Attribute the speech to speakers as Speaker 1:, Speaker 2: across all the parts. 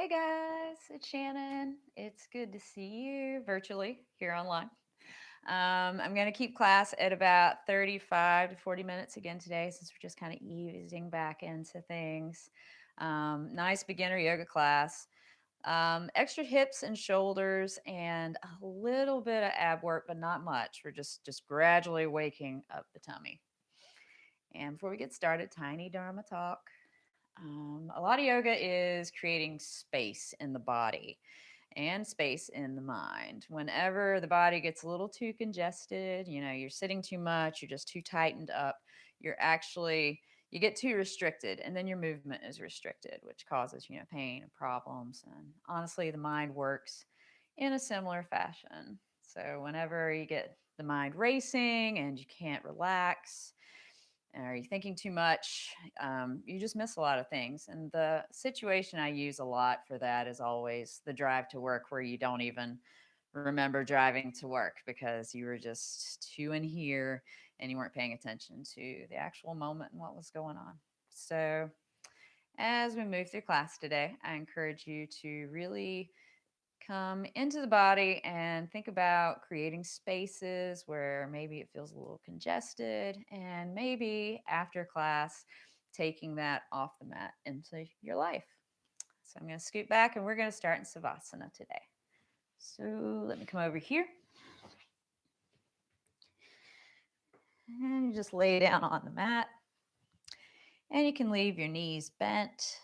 Speaker 1: Hey guys, it's Shannon. It's good to see you virtually here online. I'm going to keep class at about 35 to 40 minutes again today since we're just kind of easing back into things. Nice beginner yoga class. Extra hips and shoulders and a little bit of ab work, but not much. We're just gradually waking up the tummy. And before we get started, tiny Dharma talk. A lot of yoga is creating space in the body and space in the mind. Whenever the body gets a little too congested, you're sitting too much, you're just too tightened up, you're actually you get too restricted and then your movement is restricted, which causes, pain and problems. And honestly, the mind works in a similar fashion. So whenever you get the mind racing and you can't relax, are you thinking too much? You just miss a lot of things. And the situation I use a lot for that is always the drive to work, where you don't even remember driving to work because you were just too in here and you weren't paying attention to the actual moment and what was going on. So, as we move through class today, I encourage you to really come into the body and think about creating spaces where maybe it feels a little congested, and maybe after class taking that off the mat into your life. So I'm going to scoot back and we're going to start in Savasana today. So let me come over here and you just lay down on the mat, and you can leave your knees bent.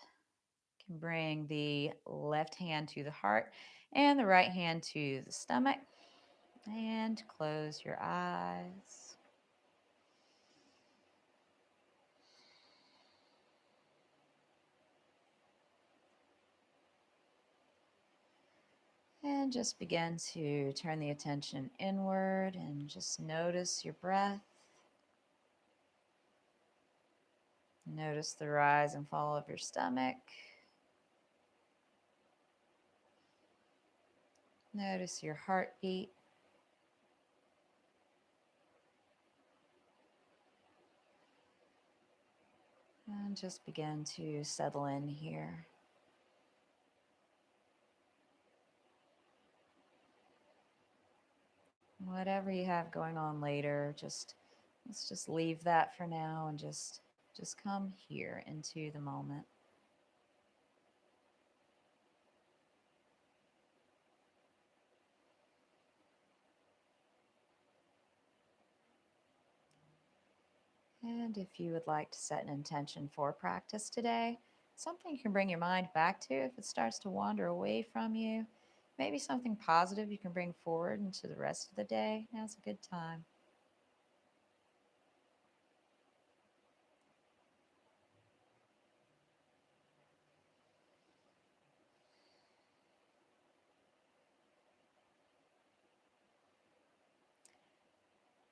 Speaker 1: You can bring the left hand to the heart and the right hand to the stomach. And close your eyes. And just begin to turn the attention inward and just notice your breath. Notice the rise and fall of your stomach. Notice your heartbeat. And just begin to settle in here. Whatever you have going on later, let's just leave that for now and just come here into the moment. And if you would like to set an intention for practice today, something you can bring your mind back to if it starts to wander away from you, maybe something positive you can bring forward into the rest of the day, now's a good time.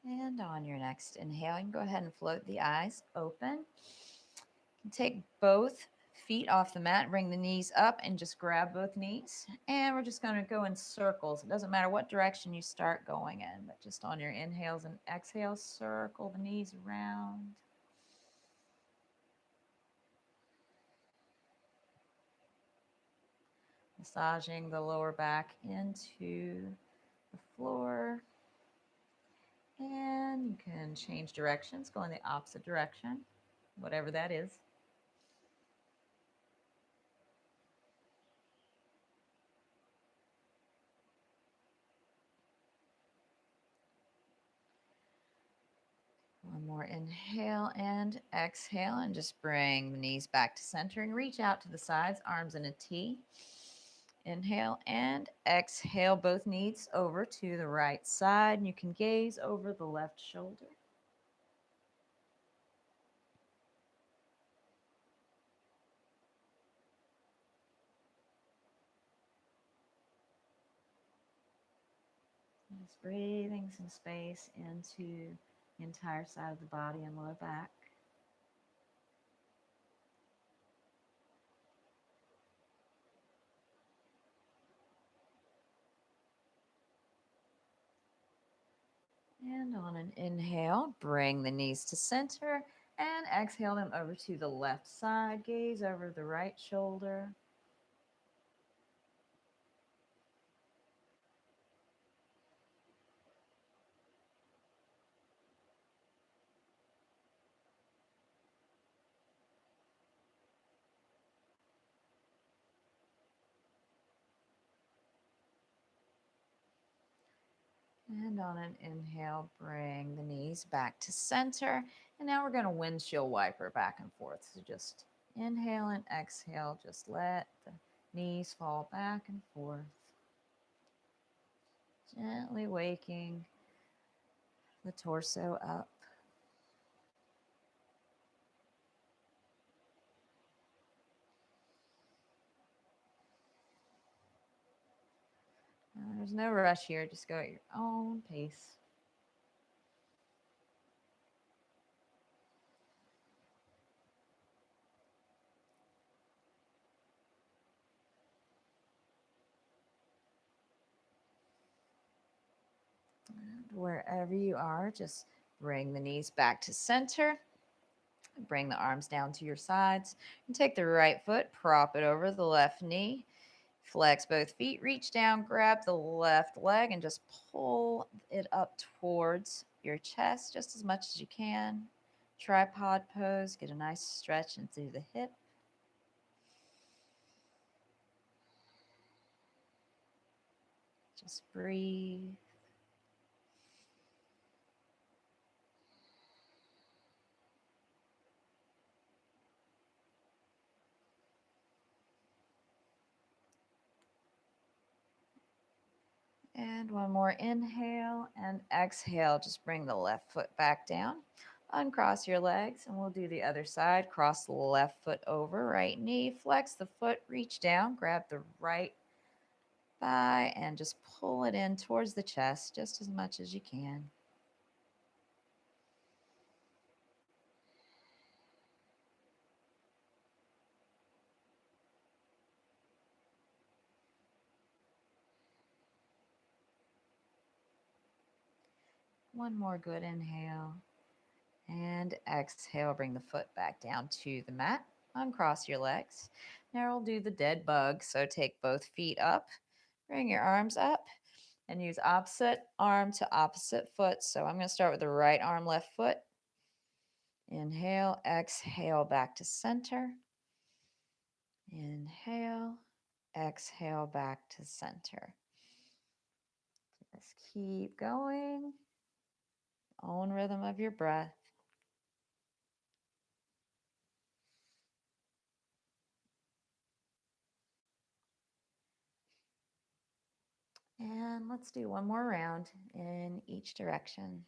Speaker 1: And on your next inhale, you can go ahead and float the eyes open. You can take both feet off the mat, bring the knees up, and just grab both knees. And we're just going to go in circles. It doesn't matter what direction you start going in, but just on your inhales and exhales, circle the knees around. Massaging the lower back into the floor. And you can change directions, go in the opposite direction, whatever that is. One more inhale and exhale, and just bring the knees back to center and reach out to the sides, arms in a T. Inhale and exhale, both knees over to the right side. And you can gaze over the left shoulder. Just breathing some space into the entire side of the body and lower back. And on an inhale, bring the knees to center and exhale them over to the left side. Gaze over the right shoulder. And on an inhale, bring the knees back to center. And now we're going to windshield wiper back and forth. So just inhale and exhale. Just let the knees fall back and forth. Gently waking the torso up. There's no rush here. Just go at your own pace. And wherever you are, just bring the knees back to center. Bring the arms down to your sides. And take the right foot, prop it over the left knee. Flex both feet, reach down, grab the left leg, and just pull it up towards your chest just as much as you can. Tripod pose, get a nice stretch into the hip. Just breathe. And one more inhale and exhale. Just bring the left foot back down. Uncross your legs and we'll do the other side. Cross the left foot over, right knee. Flex the foot, reach down, grab the right thigh and just pull it in towards the chest just as much as you can. One more good inhale and exhale. Bring the foot back down to the mat. Uncross your legs. Now we'll do the dead bug. So take both feet up, bring your arms up, and use opposite arm to opposite foot. So I'm going to start with the right arm, left foot. Inhale, exhale back to center. Inhale, exhale back to center. Just keep going. Own rhythm of your breath. And let's do one more round in each direction.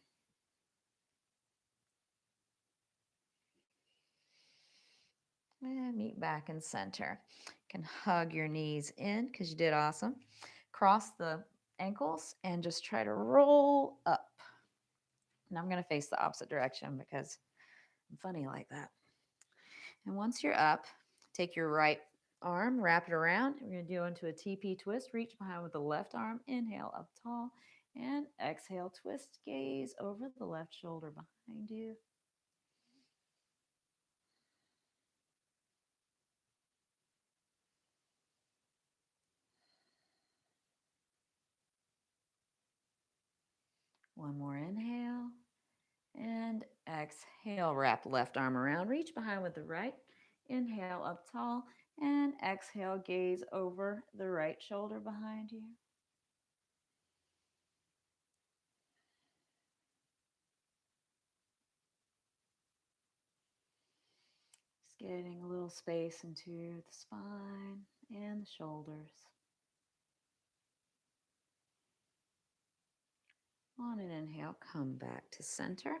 Speaker 1: And meet back in center. You can hug your knees in because you did awesome. Cross the ankles and just try to roll up. And I'm going to face the opposite direction because I'm funny like that. And once you're up, take your right arm, wrap it around. We're going to do into a TP twist. Reach behind with the left arm. Inhale up tall. And exhale, twist, gaze over the left shoulder behind you. One more inhale. And exhale, wrap left arm around. Reach behind with the right. Inhale up tall. And exhale, gaze over the right shoulder behind you. Just getting a little space into the spine and the shoulders. On an inhale, come back to center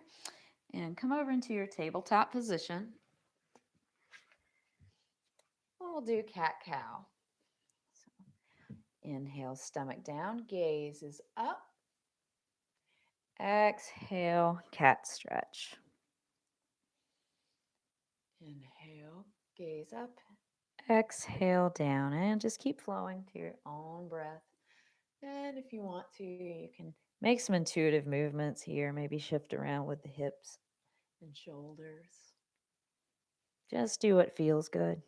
Speaker 1: and come over into your tabletop position. We'll do cat-cow. So inhale, stomach down, gaze is up. Exhale, cat stretch. Inhale, gaze up. Exhale down and just keep flowing to your own breath. And if you want to, you can make some intuitive movements here, maybe shift around with the hips and shoulders. Just do what feels good.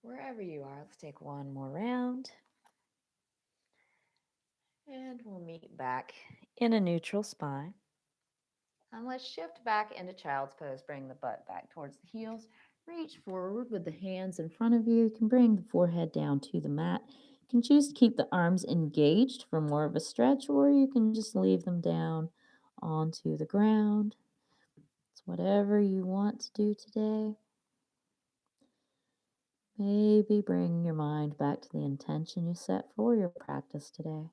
Speaker 1: Wherever you are, let's take one more round. And we'll meet back in a neutral spine. Let's shift back into child's pose. Bring the butt back towards the heels. Reach forward with the hands in front of you. You can bring the forehead down to the mat. You can choose to keep the arms engaged for more of a stretch, or you can just leave them down onto the ground. It's whatever you want to do today. Maybe bring your mind back to the intention you set for your practice today.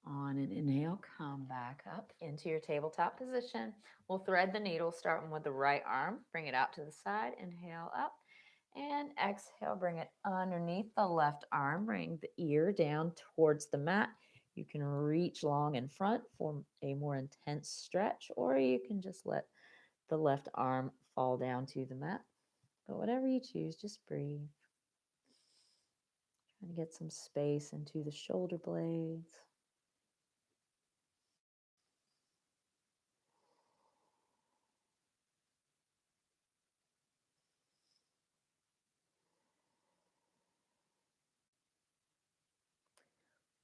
Speaker 1: On an inhale, come back up into your tabletop position. We'll thread the needle, starting with the right arm. Bring it out to the side. Inhale up. And exhale, bring it underneath the left arm. Bring the ear down towards the mat. You can reach long in front for a more intense stretch, or you can just let the left arm fall down to the mat. But whatever you choose, just breathe. Trying to get some space into the shoulder blades.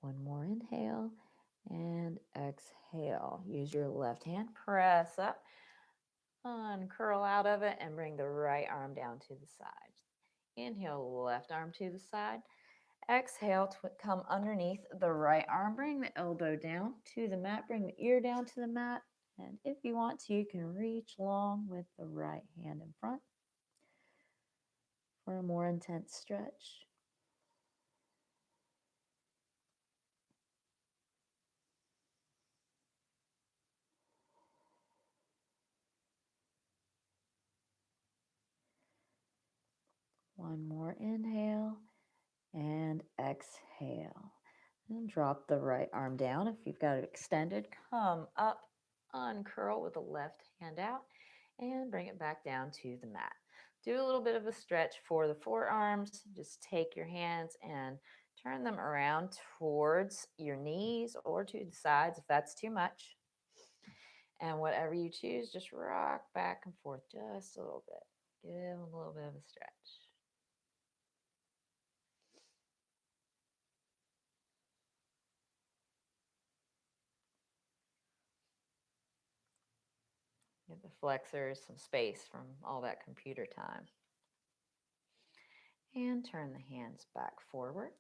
Speaker 1: One more inhale and exhale. Use your left hand, press up, uncurl out of it, and bring the right arm down to the side. Inhale, left arm to the side. Exhale, come underneath the right arm. Bring the elbow down to the mat. Bring the ear down to the mat. And if you want to, you can reach long with the right hand in front for a more intense stretch. One more inhale and exhale. And drop the right arm down. If you've got it extended, come up, uncurl with the left hand out, and bring it back down to the mat. Do a little bit of a stretch for the forearms. Just take your hands and turn them around towards your knees or to the sides if that's too much. And whatever you choose, just rock back and forth just a little bit. Give them a little bit of a stretch. Give the flexors some space from all that computer time. And turn the hands back forward.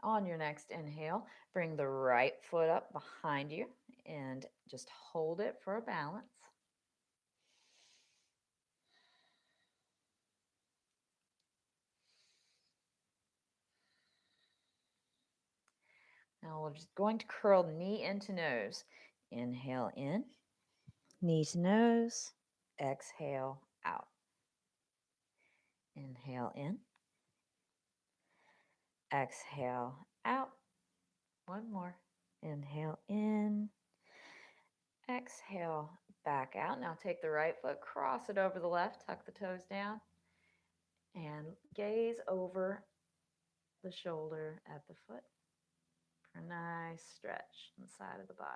Speaker 1: On your next inhale, bring the right foot up behind you and just hold it for a balance. Now we're just going to curl knee into nose. Inhale in, knee to nose, exhale out. Inhale in, exhale out. One more. Inhale in, exhale back out. Now take the right foot, cross it over the left, tuck the toes down, and gaze over the shoulder at the foot for a nice stretch on the side of the body.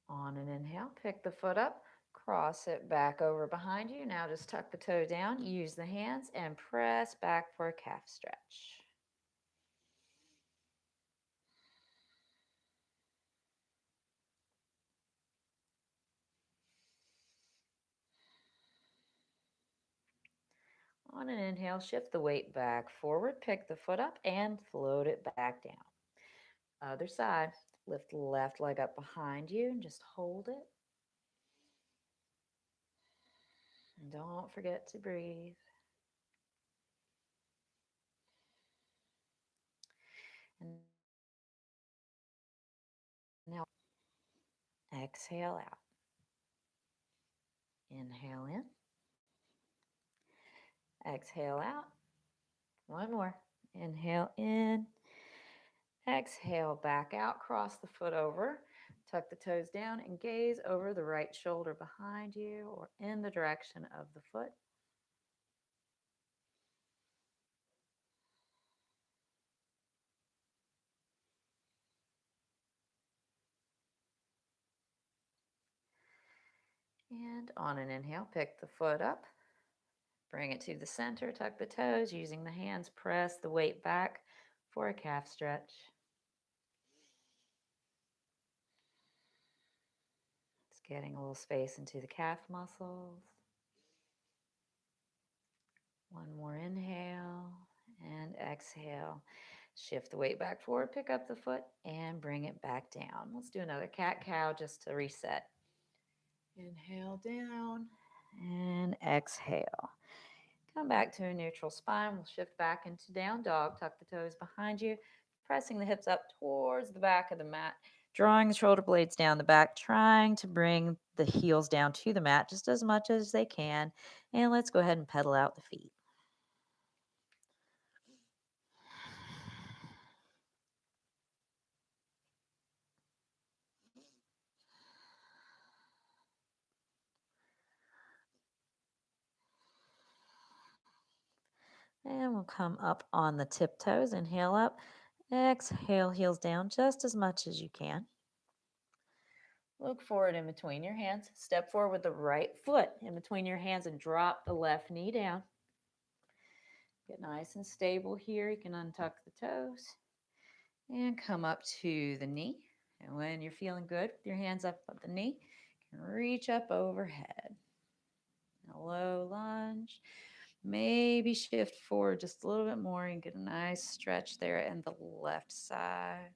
Speaker 1: On an inhale, pick the foot up, cross it back over behind you. Now just tuck the toe down, use the hands, and press back for a calf stretch. On an inhale, shift the weight back forward, pick the foot up, and float it back down. Other side, lift the left leg up behind you and just hold it. And don't forget to breathe. And now exhale out. Inhale in. Exhale out. One more. Inhale in. Exhale back out. Cross the foot over. Tuck the toes down and gaze over the right shoulder behind you or in the direction of the foot. And on an inhale, pick the foot up, bring it to the center, tuck the toes, using the hands, press the weight back for a calf stretch. It's getting a little space into the calf muscles. One more inhale and exhale. Shift the weight back forward, pick up the foot and bring it back down. Let's do another cat-cow just to reset. Inhale down and exhale. Come back to a neutral spine. We'll shift back into down dog. Tuck the toes behind you, pressing the hips up towards the back of the mat, drawing the shoulder blades down the back, trying to bring the heels down to the mat just as much as they can. And let's go ahead and pedal out the feet. And we'll come up on the tiptoes. Inhale up. Exhale, heels down just as much as you can. Look forward in between your hands. Step forward with the right foot in between your hands and drop the left knee down. Get nice and stable here. You can untuck the toes and come up to the knee. And when you're feeling good, with your hands up at the knee, you can reach up overhead. A low lunge. Maybe shift forward just a little bit more and get a nice stretch there in the left side.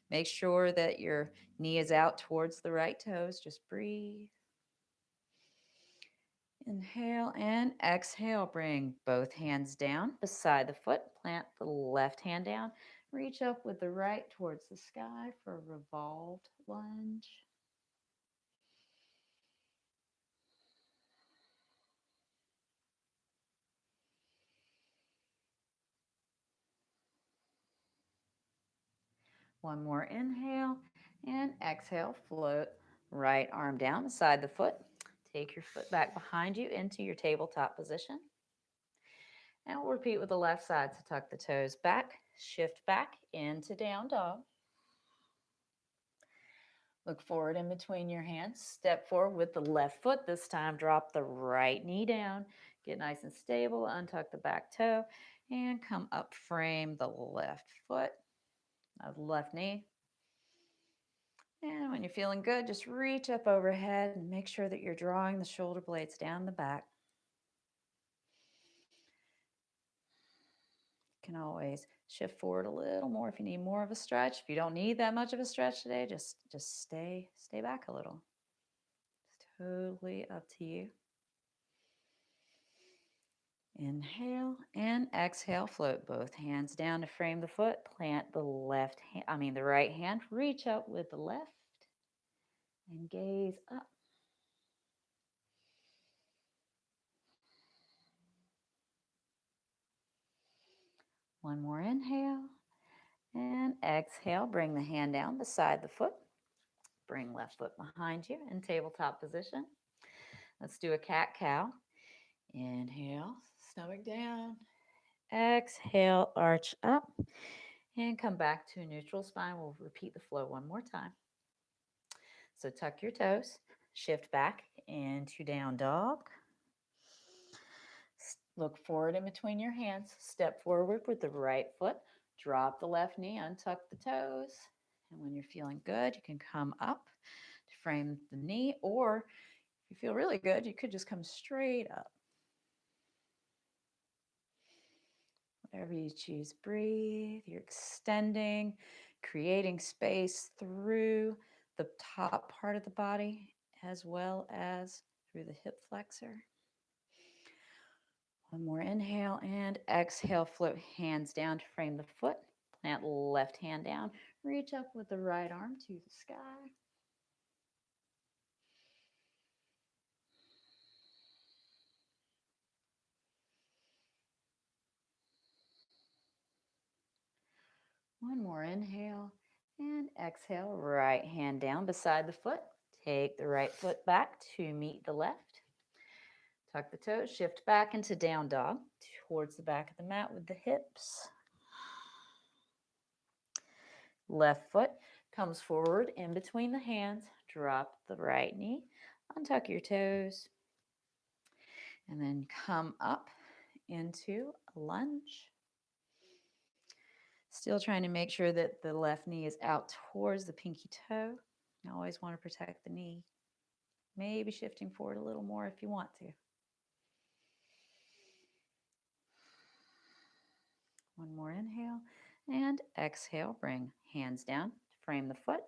Speaker 1: Make sure that your knee is out towards the right toes. Just breathe. Inhale and exhale. Bring both hands down beside the foot. Plant the left hand down. Reach up with the right towards the sky for a revolved lunge. One more inhale and exhale. Float right arm down beside the foot. Take your foot back behind you into your tabletop position. And we'll repeat with the left side. So tuck the toes back, shift back into down dog. Look forward in between your hands. Step forward with the left foot. This time, drop the right knee down. Get nice and stable. Untuck the back toe and come up. Frame the left foot, the left knee. And when you're feeling good, just reach up overhead and make sure that you're drawing the shoulder blades down the back. You can always shift forward a little more if you need more of a stretch. If you don't need that much of a stretch today, just stay back a little. It's totally up to you. Inhale and exhale. Float both hands down to frame the foot. Plant the the right hand. Reach up with the left and gaze up. One more inhale and exhale. Bring the hand down beside the foot. Bring left foot behind you in tabletop position. Let's do a cat-cow. Inhale, stomach down. Exhale, arch up. And come back to a neutral spine. We'll repeat the flow one more time. So tuck your toes, shift back into down dog. Look forward in between your hands. Step forward with the right foot. Drop the left knee, untuck the toes. And when you're feeling good, you can come up to frame the knee, or if you feel really good, you could just come straight up. Whatever you choose, breathe. You're extending, creating space through the top part of the body as well as through the hip flexor. One more inhale and exhale. Float hands down to frame the foot. Plant left hand down. Reach up with the right arm to the sky. One more inhale and exhale. Right hand down beside the foot. Take the right foot back to meet the left. Tuck the toes, shift back into down dog towards the back of the mat with the hips. Left foot comes forward in between the hands. Drop the right knee. Untuck your toes. And then come up into a lunge. Still trying to make sure that the left knee is out towards the pinky toe. You always want to protect the knee. Maybe shifting forward a little more if you want to. One more inhale and exhale. Bring hands down, frame the foot.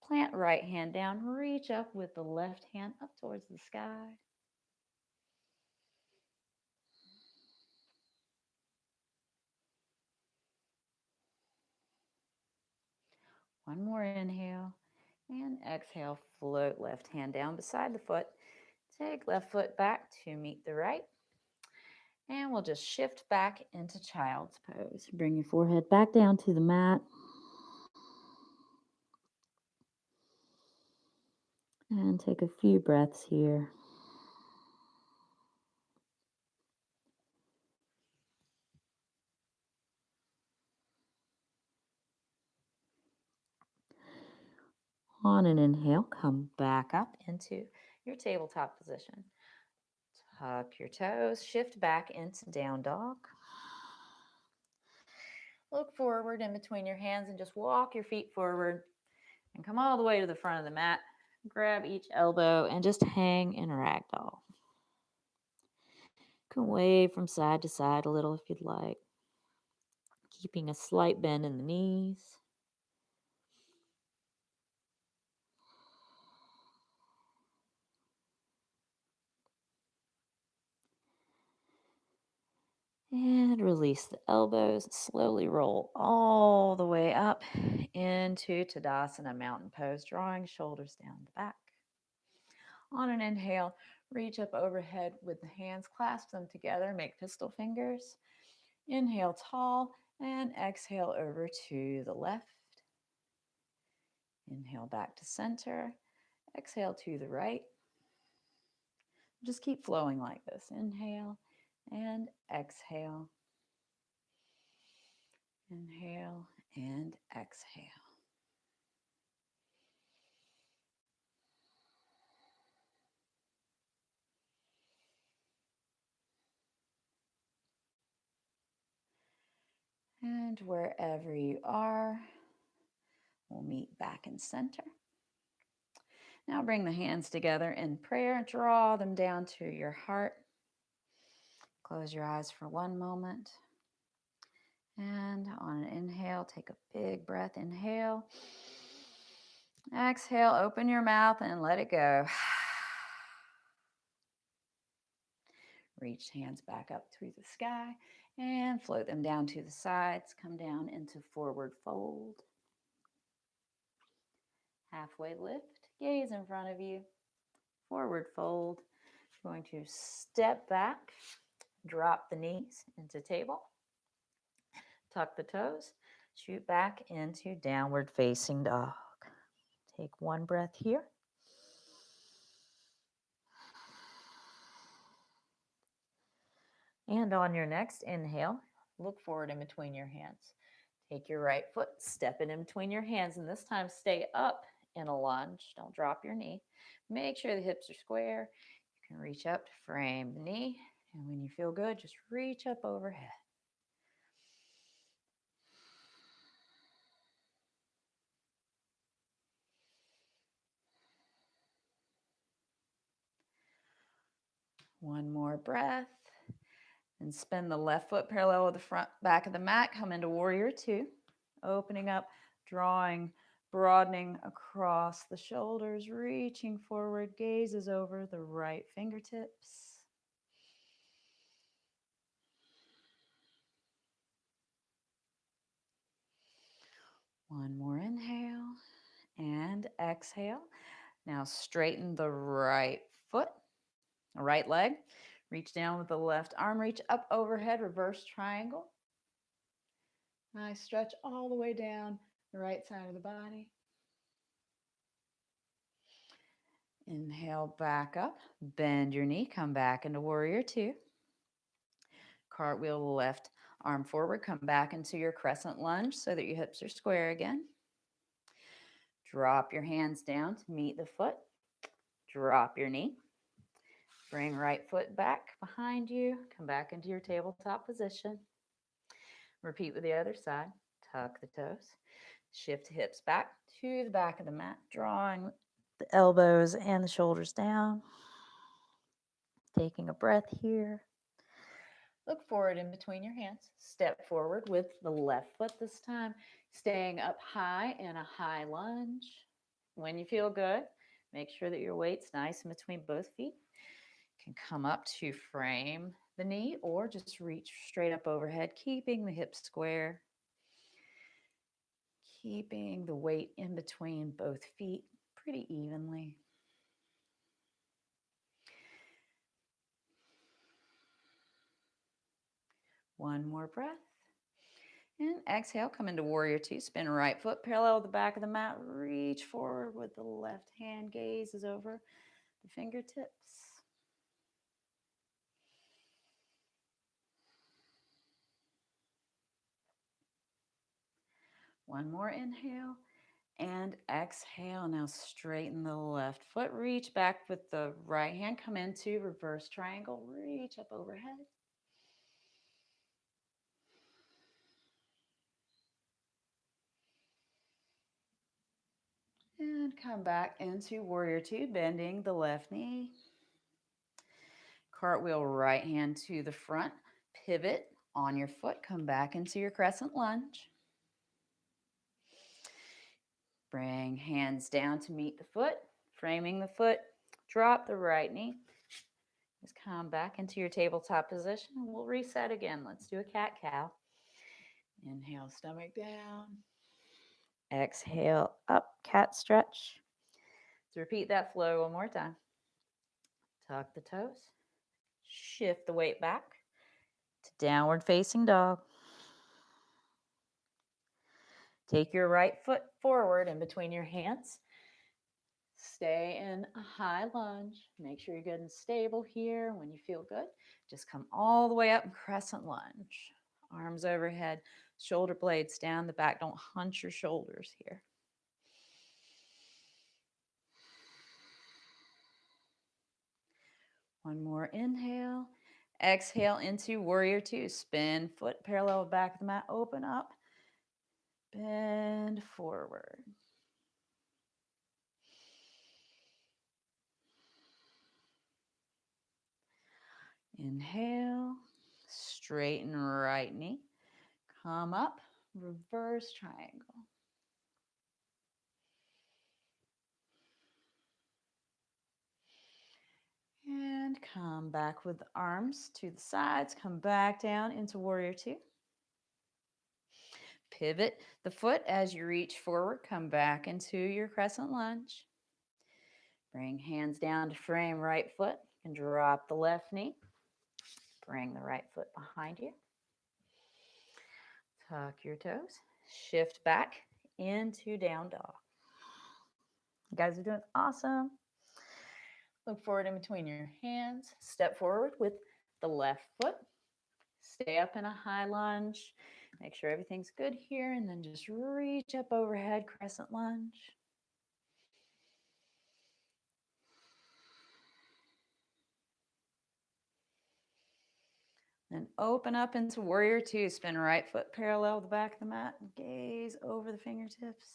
Speaker 1: Plant right hand down, reach up with the left hand up towards the sky. One more inhale and exhale. Float left hand down beside the foot. Take left foot back to meet the right. And we'll just shift back into child's pose. Bring your forehead back down to the mat. And take a few breaths here. On an inhale, come back up into your tabletop position. Tuck your toes, shift back into down dog. Look forward in between your hands and just walk your feet forward and come all the way to the front of the mat. Grab each elbow and just hang in ragdoll. You can wave from side to side a little if you'd like, keeping a slight bend in the knees. And release the elbows. Slowly roll all the way up into Tadasana Mountain Pose, drawing shoulders down the back. On an inhale, reach up overhead with the hands, clasp them together, make pistol fingers. Inhale tall and exhale over to the left. Inhale back to center. Exhale to the right. Just keep flowing like this. Inhale and exhale. Inhale and exhale. And wherever you are, we'll meet back in center. Now bring the hands together in prayer. Draw them down to your heart. Close your eyes for one moment. And on an inhale, take a big breath. Inhale. Exhale, open your mouth and let it go. Reach hands back up through the sky and float them down to the sides. Come down into forward fold. Halfway lift, gaze in front of you. Forward fold. You're going to step back, drop the knees into table. Tuck the toes, shoot back into downward facing dog. Take one breath here. And on your next inhale, look forward in between your hands. Take your right foot, step it in between your hands, and this time stay up in a lunge. Don't drop your knee. Make sure the hips are square. You can reach up to frame the knee, and when you feel good, just reach up overhead. One more breath. And spin the left foot parallel with the front back of the mat. Come into warrior two. Opening up, drawing, broadening across the shoulders, reaching forward, gazes over the right fingertips. One more inhale and exhale. Now straighten the right foot, right leg. Reach down with the left arm, reach up overhead, reverse triangle. Nice stretch all the way down the right side of the body. Inhale back up, bend your knee, come back into warrior two. Cartwheel the left arm forward, come back into your crescent lunge so that your hips are square again. Drop your hands down to meet the foot. Drop your knee. Bring right foot back behind you. Come back into your tabletop position. Repeat with the other side. Tuck the toes. Shift hips back to the back of the mat, drawing the elbows and the shoulders down. Taking a breath here. Look forward in between your hands. Step forward with the left foot this time, staying up high in a high lunge. When you feel good, make sure that your weight's nice in between both feet. You can come up to frame the knee or just reach straight up overhead, keeping the hips square, keeping the weight in between both feet pretty evenly. One more breath. And exhale, come into warrior two. Spin right foot parallel with the back of the mat. Reach forward with the left hand. Gaze is over the fingertips. One more inhale and exhale. Now straighten the left foot. Reach back with the right hand. Come into reverse triangle. Reach up overhead. And come back into warrior two, bending the left knee. Cartwheel right hand to the front. Pivot on your foot. Come back into your crescent lunge. Bring hands down to meet the foot. Framing the foot. Drop the right knee. Just come back into your tabletop position. And we'll reset again. Let's do a cat-cow. Inhale, stomach down. Exhale, up, cat stretch. Let's repeat that flow one more time. Tuck the toes. Shift the weight back to downward facing dog. Take your right foot forward in between your hands. Stay in a high lunge. Make sure you're good and stable here. When you feel good, just come all the way up and crescent lunge. Arms overhead, shoulder blades down the back. Don't hunch your shoulders here. One more inhale. Exhale into warrior two. Spin foot parallel with back of the mat. Open up. Bend forward. Inhale. Straighten right knee. Come up. Reverse triangle. And come back with the arms to the sides. Come back down into warrior two. Pivot the foot as you reach forward. Come back into your crescent lunge. Bring hands down to frame right foot. And drop the left knee. Bring the right foot behind you. Tuck your toes. Shift back into down dog. You guys are doing awesome. Look forward in between your hands. Step forward with the left foot. Stay up in a high lunge. Make sure everything's good here. And then just reach up overhead, crescent lunge. Then open up into warrior two. Spin right foot parallel with the back of the mat. Gaze over the fingertips.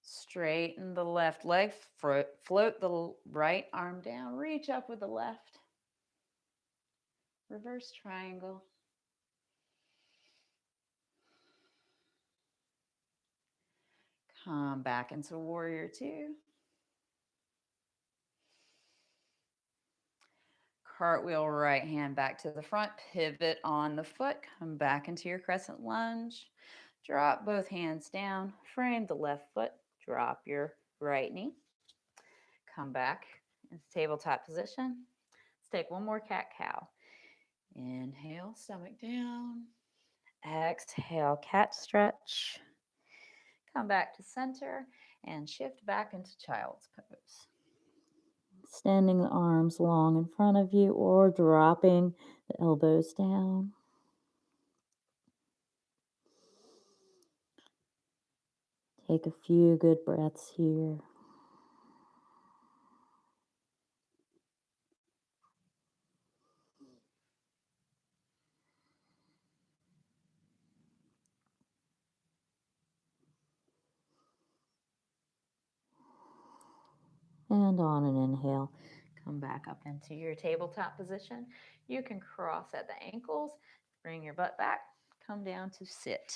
Speaker 1: Straighten the left leg. Float the right arm down. Reach up with the left. Reverse triangle. Come back into warrior two. Cartwheel right hand back to the front. Pivot on the foot. Come back into your crescent lunge. Drop both hands down. Frame the left foot. Drop your right knee. Come back into tabletop position. Let's take one more cat-cow. Inhale, stomach down. Exhale, cat stretch. Come back to center and shift back into child's pose. Extending the arms long in front of you or dropping the elbows down.
Speaker 2: Take a few good breaths here. And on an inhale, come back up into your tabletop position. You can cross at the ankles, bring your butt back, come down to sit.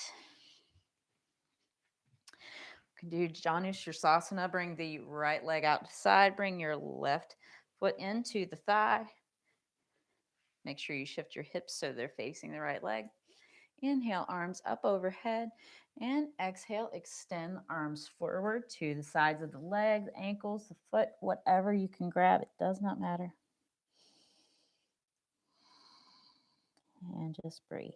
Speaker 2: You can do Savasana. Bring the right leg out to the side, bring your left foot into the thigh. Make sure you shift your hips so they're facing the right leg. Inhale, arms up overhead, and exhale, extend arms forward to the sides of the legs, ankles, the foot, whatever you can grab. It does not matter. And just breathe.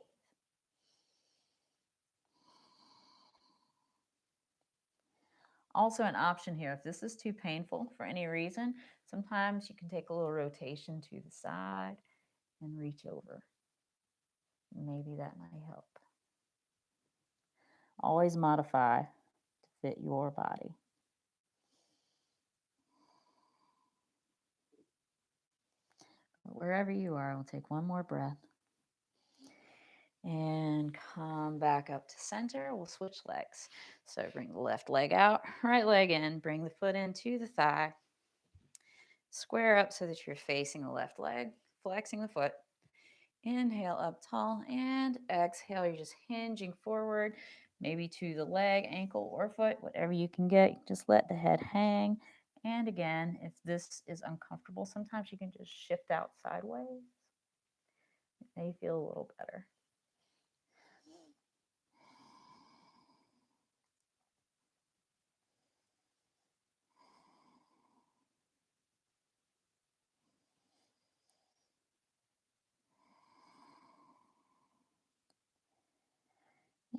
Speaker 2: Also an option here, if this is too painful for any reason, sometimes you can take a little rotation to the side and reach over. Maybe that might help. Always modify to fit your body. Wherever you are, we'll take one more breath. And come back up to center. We'll switch legs. So bring the left leg out, right leg in, bring the foot into the thigh. Square up so that you're facing the left leg, flexing the foot. Inhale up tall and exhale. You're just hinging forward, maybe to the leg, ankle, or foot, whatever you can get. Just let the head hang. And again, if this is uncomfortable, sometimes you can just shift out sideways. It may feel a little better.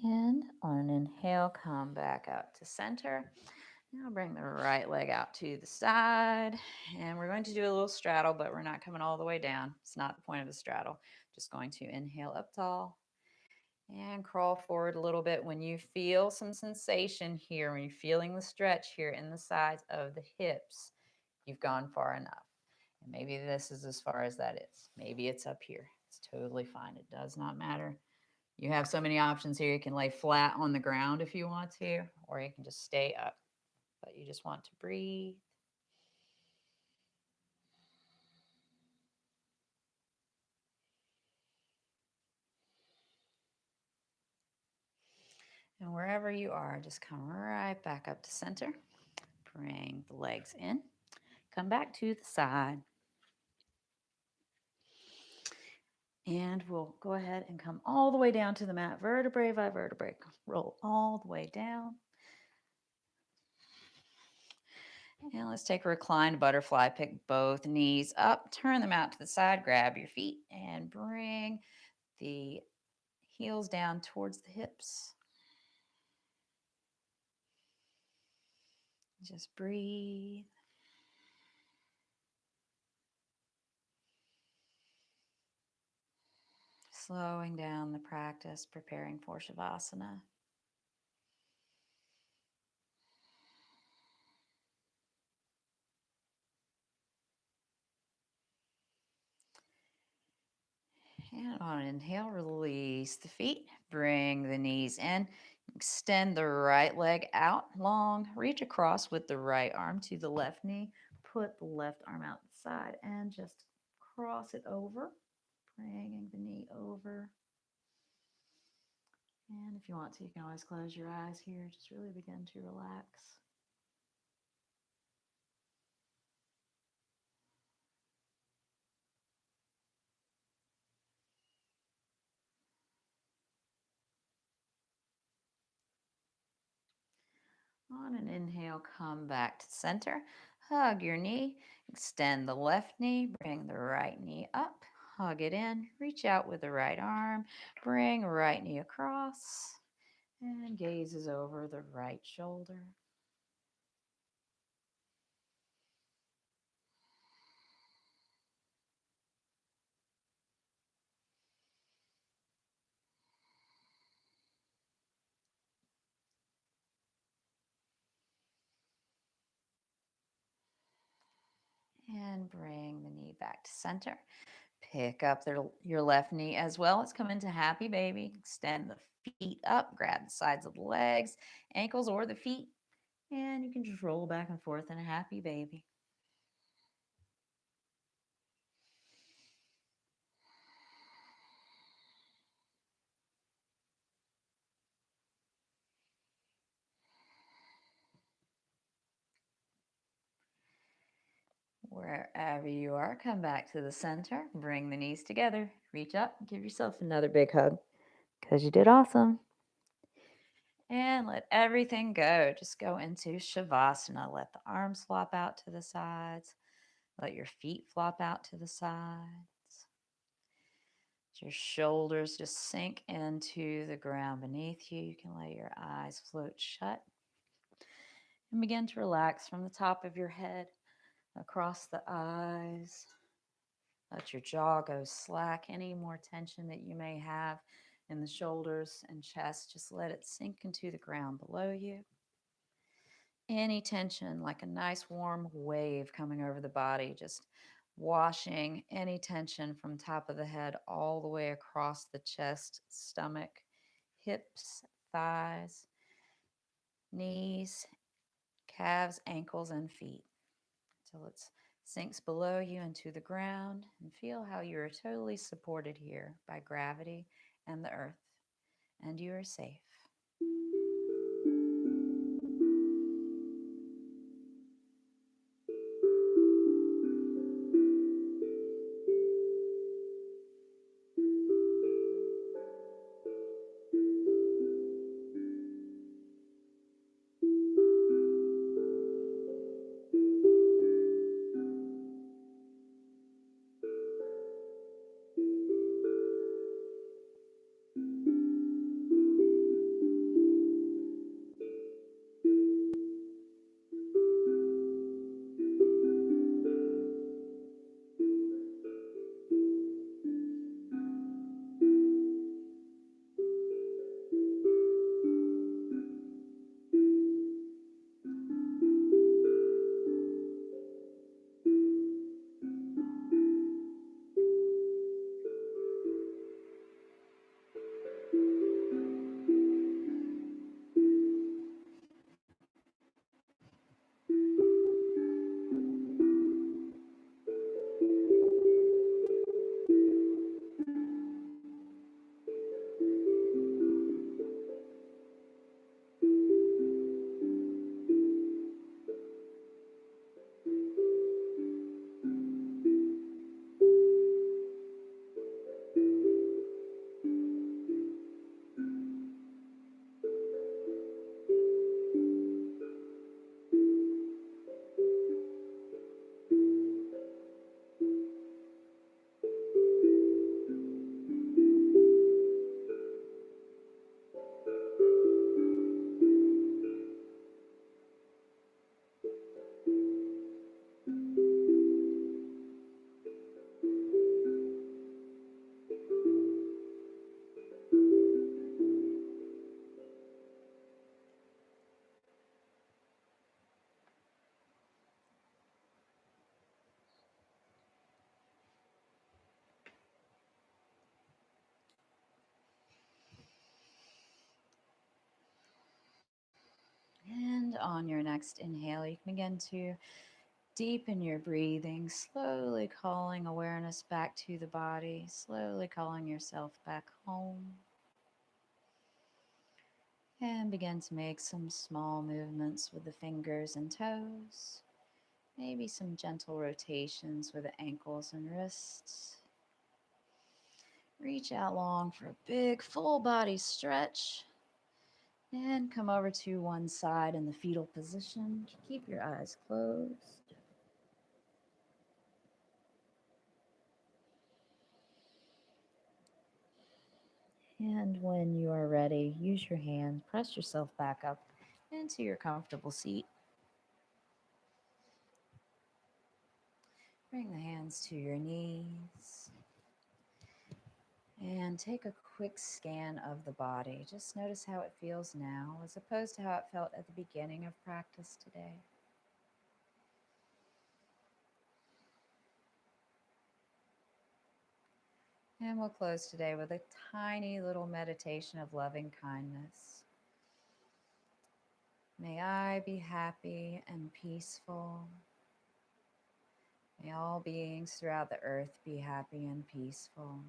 Speaker 2: And on an inhale, come back out to center. Now bring the right leg out to the side. And we're going to do a little straddle, but we're not coming all the way down. It's not the point of a straddle. Just going to inhale up tall and crawl forward a little bit. When you feel some sensation here, when you're feeling the stretch here in the sides of the hips, you've gone far enough. And maybe this is as far as that is. Maybe it's up here. It's totally fine. It does not matter. You have so many options here. You can lay flat on the ground if you want to, or you can just stay up. But you just want to breathe. And wherever you are, just come right back up to center. Bring the legs in. Come back to the side. And we'll go ahead and come all the way down to the mat, vertebrae by vertebrae. Roll all the way down. And let's take a reclined butterfly. Pick both knees up, turn them out to the side, grab your feet, and bring the heels down towards the hips. Just breathe. Slowing down the practice, preparing for Savasana. And on an inhale, release the feet. Bring the knees in. Extend the right leg out long. Reach across with the right arm to the left knee. Put the left arm out the side and just cross it over. Bringing the knee over. And if you want to, you can always close your eyes here. Just really begin to relax. On an inhale, come back to center. Hug your knee. Extend the left knee. Bring the right knee up. Hug it in. Reach out with the right arm. Bring right knee across. And gazes over the right shoulder. And bring the knee back to center. Pick up your left knee as well. Let's come into happy baby. Extend the feet up, grab the sides of the legs, ankles, or the feet. And you can just roll back and forth in a happy baby. Wherever you are, come back to the center. Bring the knees together. Reach up. Give yourself another big hug because you did awesome. And let everything go. Just go into Savasana. Let the arms flop out to the sides. Let your feet flop out to the sides. Your shoulders just sink into the ground beneath you. You can let your eyes float shut. And begin to relax from the top of your head across the eyes. Let your jaw go slack. Any more tension that you may have in the shoulders and chest, just let it sink into the ground below you. Any tension, like a nice warm wave coming over the body, just washing any tension from top of the head all the way across the chest, stomach, hips, thighs, knees, calves, ankles, and feet. Until it sinks below you into the ground, and feel how you are totally supported here by gravity and the earth, and you are safe. And on your next inhale, you can begin to deepen your breathing, slowly calling awareness back to the body, slowly calling yourself back home. And begin to make some small movements with the fingers and toes. Maybe some gentle rotations with the ankles and wrists. Reach out long for a big full body stretch. And come over to one side in the fetal position. Keep your eyes closed. And when you are ready, use your hand, press yourself back up into your comfortable seat. Bring the hands to your knees. And take a quick scan of the body. Just notice how it feels now as opposed to how it felt at the beginning of practice today.
Speaker 1: And we'll close today with a tiny little meditation of loving kindness. May I be happy and peaceful. May all beings throughout the earth be happy and peaceful.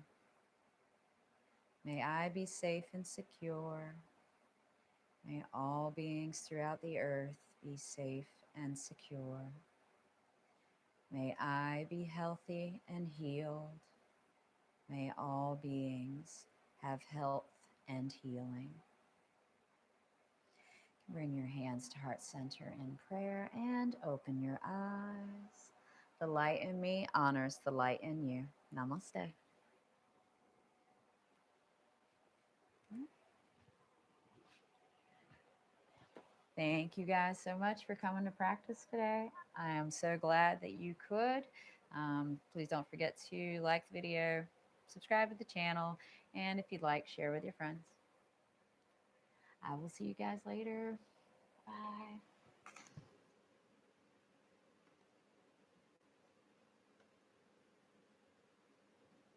Speaker 1: May I be safe and secure. May all beings throughout the earth be safe and secure. May I be healthy and healed. May all beings have health and healing. Bring your hands to heart center in prayer and open your eyes. The light in me honors the light in you. Namaste. Thank you guys so much for coming to practice today. I am so glad that you could. Please don't forget to like the video, subscribe to the channel, and if you'd like, share with your friends. I will see you guys later. Bye.